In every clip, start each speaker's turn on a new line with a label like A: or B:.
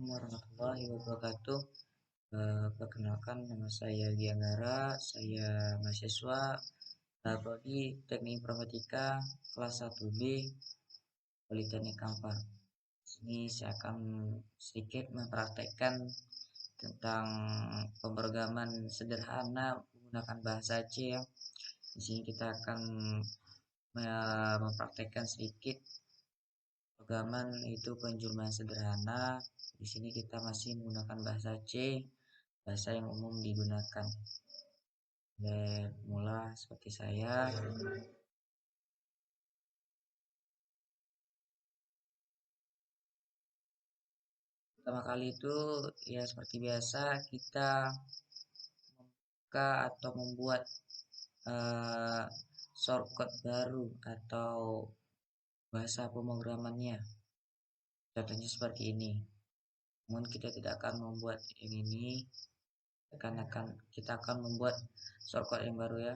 A: Assalamualaikum warahmatullahi wabarakatuh. Perkenalkan, nama saya Gianggara. Saya mahasiswa Prodi Teknik Informatika kelas 1B Politeknik Kampar. Di sini saya akan sedikit mempraktekkan tentang pemrograman sederhana menggunakan bahasa C ya. Di sini kita akan mempraktekkan sedikit programan itu penjumlahan sederhana. Di sini kita masih menggunakan bahasa C, bahasa yang umum digunakan. Mula seperti saya. Pertama kali itu ya seperti biasa kita membuka atau membuat shortcut baru atau bahasa pemrogramannya. Contohnya seperti ini. Namun kita tidak akan membuat yang ini, kita akan membuat shortcut yang baru ya.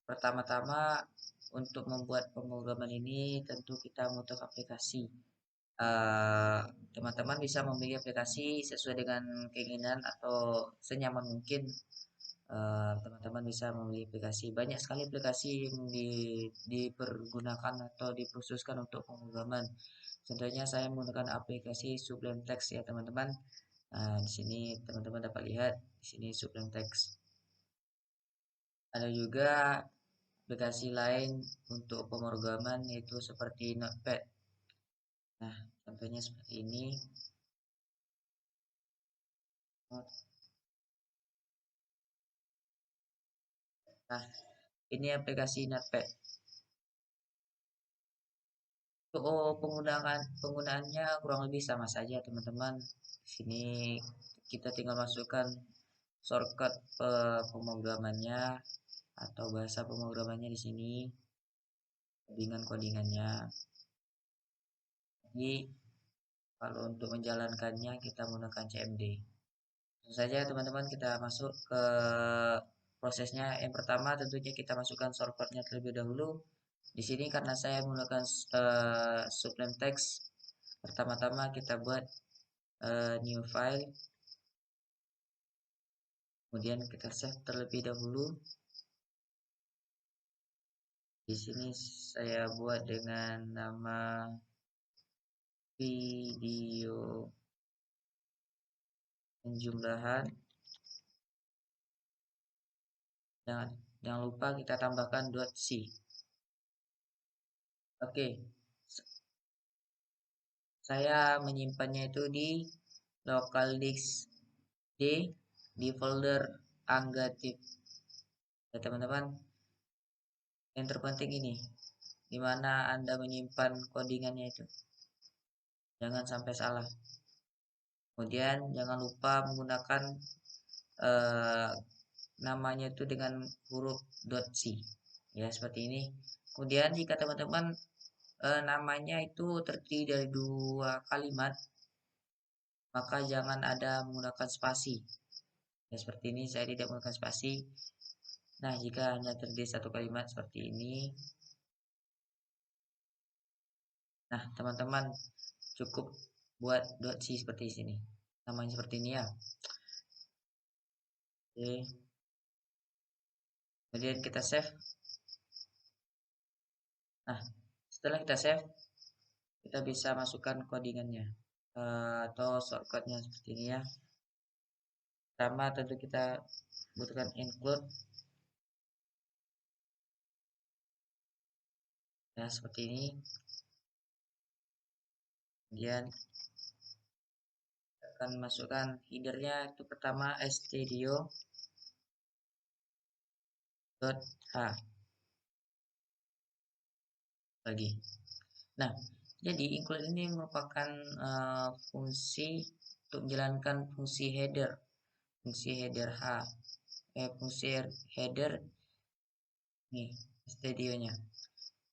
A: Pertama-tama untuk membuat pemrograman ini tentu kita butuh aplikasi. Teman-teman bisa memilih aplikasi sesuai dengan keinginan atau senyaman mungkin. Teman-teman bisa memilih aplikasi. Banyak sekali aplikasi yang dipergunakan atau dikhususkan untuk pemrograman. Contohnya saya menggunakan aplikasi Sublime Text ya teman-teman. Di sini teman-teman dapat lihat di sini Sublime Text. Ada juga aplikasi lain untuk pemrograman yaitu seperti Notepad. Nah, contohnya seperti ini. Nah, ini aplikasi Notepad. Untuk penggunaannya kurang lebih sama saja, teman-teman. Di sini kita tinggal masukkan shortcut pemrogramannya atau bahasa pemrogramannya di sini, codingannya. Jadi kalau untuk menjalankannya kita menggunakan CMD. Langsung saja teman-teman kita masuk ke prosesnya. Yang pertama tentunya kita masukkan shortcutnya terlebih dahulu. Di sini karena saya menggunakan Sublime Text, pertama-tama kita buat new file, kemudian kita save terlebih dahulu. Di sini saya buat dengan nama video penjumlahan. Jangan lupa kita tambahkan .c. Oke, saya menyimpannya itu di local disk D di folder anggatif. Ya teman-teman, yang terpenting ini, di mana Anda menyimpan codingannya itu. Jangan sampai salah. Kemudian jangan lupa menggunakan namanya itu dengan huruf .c. Ya, seperti ini. Kemudian jika teman-teman namanya itu terdiri dari 2 kalimat, maka jangan ada menggunakan spasi. Ya, seperti ini saya tidak menggunakan spasi. Nah, jika hanya terdiri 1 kalimat seperti ini. Nah, teman-teman cukup buat .c seperti sini. Namanya seperti ini ya. Oke. Kemudian kita save. Nah, setelah kita save, kita bisa masukkan codingannya atau shortcutnya seperti ini ya. Pertama tentu kita butuhkan include ya seperti ini. Kemudian akan masukkan headernya itu pertama stdio.h lagi. Nah, jadi include ini merupakan fungsi untuk menjalankan fungsi header h, fungsi header nih stdionya,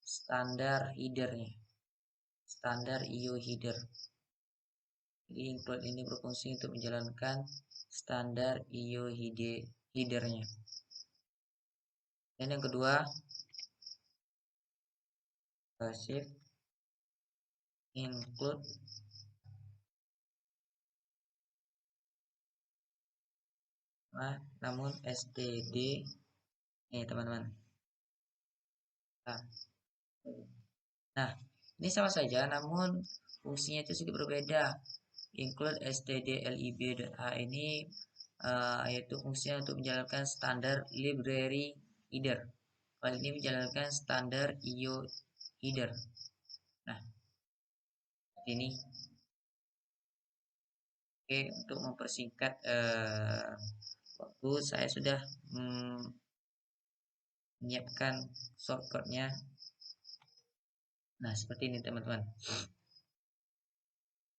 A: standar headernya, standar IO header. Jadi include ini berfungsi untuk menjalankan standar IO headernya. Dan yang kedua, shift include namun std nih teman-teman. Nah, ini sama saja namun fungsinya itu sedikit berbeda. Include stdlib.h ini yaitu fungsinya untuk menjalankan standar library header. Kali ini menjalankan standar IO header. Nah, ini oke, untuk mempersingkat waktu saya sudah menyiapkan shortcutnya. Nah, seperti ini teman-teman.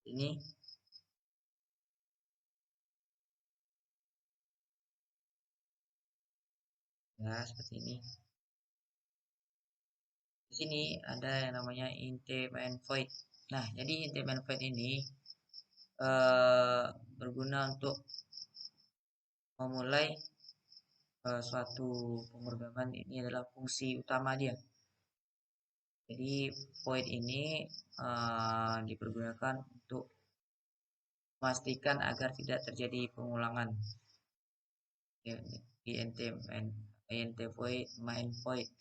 A: Ini ya seperti ini. Di sini ada yang namanya int main void. Nah, jadi int main void ini berguna untuk memulai suatu pemrograman. Ini adalah fungsi utama dia. Jadi void ini dipergunakan untuk memastikan agar tidak terjadi pengulangan. Ya, int void main void.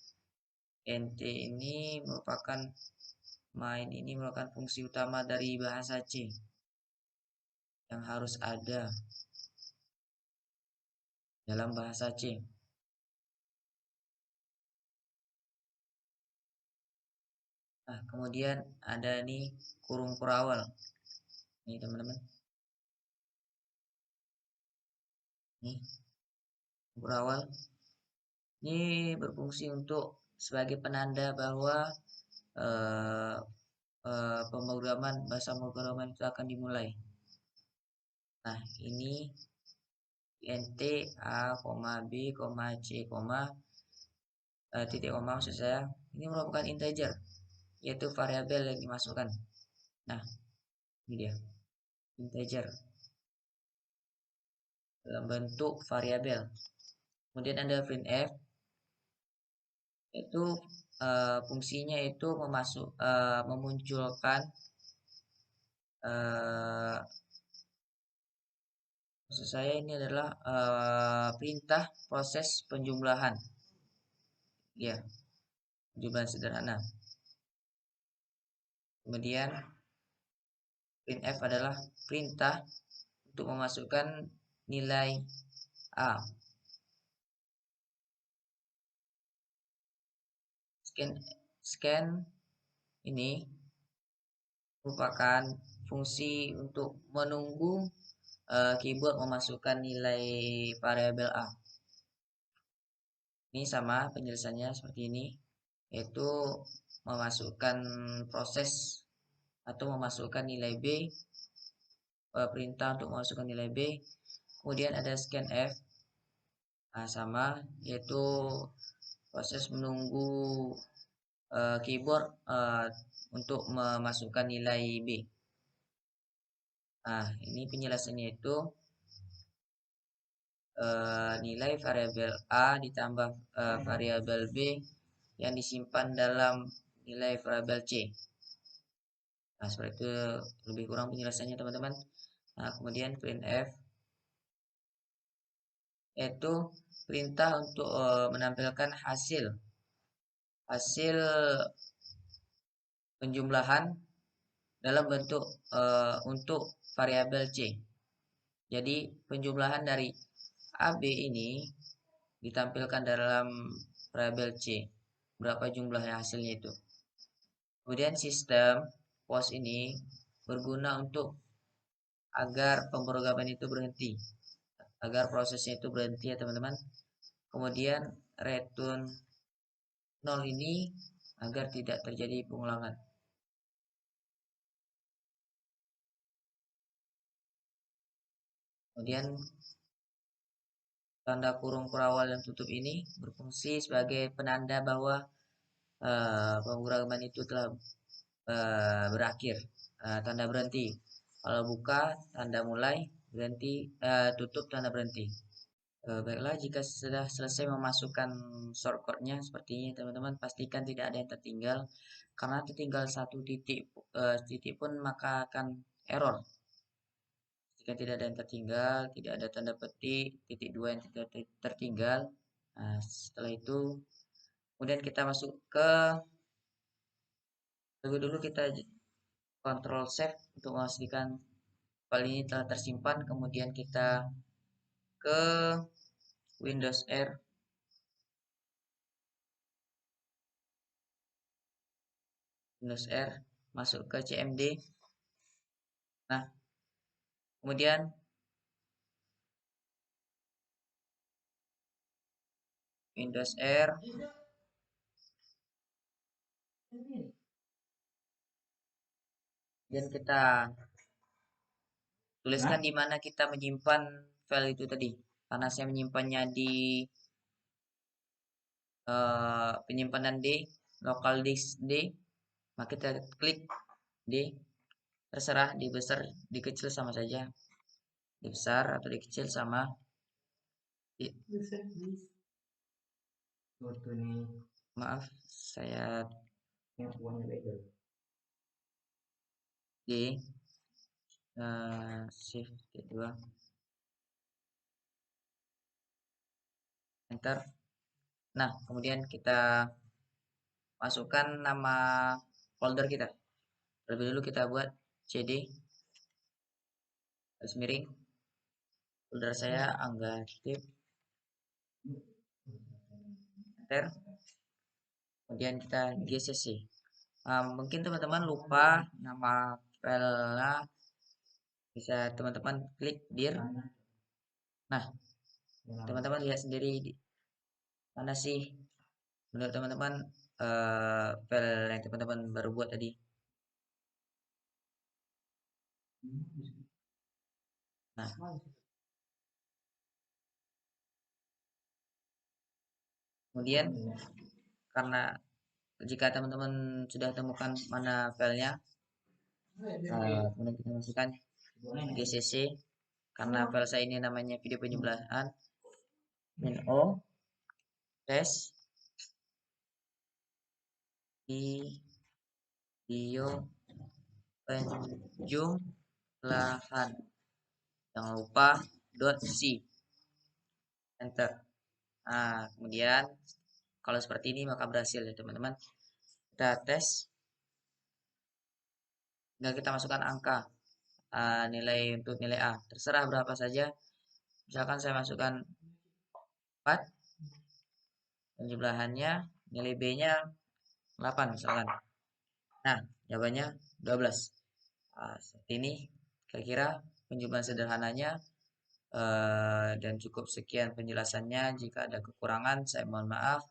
A: int ini merupakan main ini merupakan fungsi utama dari bahasa C yang harus ada dalam bahasa C. Nah, kemudian ada nih kurung perawal. Nih teman-teman. Nih, berawal ini berfungsi untuk sebagai penanda bahwa eh, pemrograman bahasa pemrograman itu akan dimulai. Nah, ini int a, b, c, titik koma maksud saya. Ini merupakan integer, yaitu variabel yang dimasukkan. Nah, ini dia integer dalam bentuk variabel. Kemudian ada printf, itu fungsinya itu memunculkan maksud saya ini adalah perintah proses penjumlahan, ya, penjumlahan sederhana. Kemudian printf adalah perintah untuk memasukkan nilai a. Scan ini merupakan fungsi untuk menunggu keyboard memasukkan nilai variabel a. Ini sama penjelasannya seperti ini, yaitu memasukkan proses atau memasukkan nilai b, perintah untuk memasukkan nilai b. Kemudian ada scanf, sama, yaitu proses menunggu keyboard untuk memasukkan nilai b. Nah, ini penjelasannya itu nilai variabel a ditambah variabel b yang disimpan dalam nilai variabel c. Nah, seperti itu lebih kurang penjelasannya teman-teman. Nah, kemudian printf yaitu perintah untuk menampilkan hasil penjumlahan dalam bentuk untuk variabel c. Jadi penjumlahan dari AB ini ditampilkan dalam variabel c. Berapa jumlahnya hasilnya itu. Kemudian sistem pause ini berguna untuk agar pemrograman itu berhenti. Agar prosesnya itu berhenti ya teman-teman. Kemudian return 0 ini agar tidak terjadi pengulangan. Kemudian tanda kurung perawal yang tutup ini berfungsi sebagai penanda bahwa pemrograman itu telah berakhir. Tanda berhenti. Kalau buka tanda mulai, berhenti, tutup tanda berhenti. Baiklah, jika sudah selesai memasukkan shortcode-nya seperti ini, teman-teman pastikan tidak ada yang tertinggal. Karena tertinggal satu titik, titik pun maka akan error. Jika tidak ada yang tertinggal, tidak ada tanda petik, titik dua yang tidak tertinggal. Nah, setelah itu, kemudian kita masuk ke, lebih dulu kita Ctrl Save untuk memastikan file ini telah tersimpan. Kemudian kita ke Windows R, masuk ke CMD. Nah, kemudian Windows R, dan kita tuliskan di mana kita menyimpan file itu tadi. Karena saya menyimpannya di penyimpanan D, local disk D, maka kita klik D, terserah di besar, di kecil sama saja, di besar atau di kecil sama. Maaf, saya D, shift D2, enter. Nah, kemudian kita masukkan nama folder kita. Terlebih dulu kita buat cd garis miring folder saya Angga Tip, enter. Kemudian kita gcc. Mungkin teman-teman lupa nama filenya, bisa teman-teman klik dir. Nah, teman-teman lihat sendiri mana sih menurut teman-teman file yang teman-teman baru buat tadi. Nah, kemudian karena jika teman-teman sudah temukan mana filenya, kemudian kita masukkan gcc. Karena file saya ini namanya video penyembelihan, min-o test video penjumlahan, jangan lupa .c, enter. Nah, kemudian kalau seperti ini maka berhasil ya teman-teman. Kita tes, tinggal kita masukkan angka, nilai untuk nilai A, terserah berapa saja. Misalkan saya masukkan 4, penjumlahannya nilai B-nya 8 misalkan. Nah, jawabannya 12. Seperti ini kira-kira penjumlahan sederhananya. Dan cukup sekian penjelasannya. Jika ada kekurangan saya mohon maaf.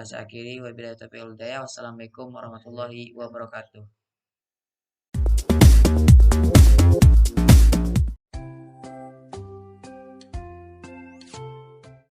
A: Saya akhiri, wabillahi taufiq wal hidayah. Wassalamualaikum warahmatullahi wabarakatuh.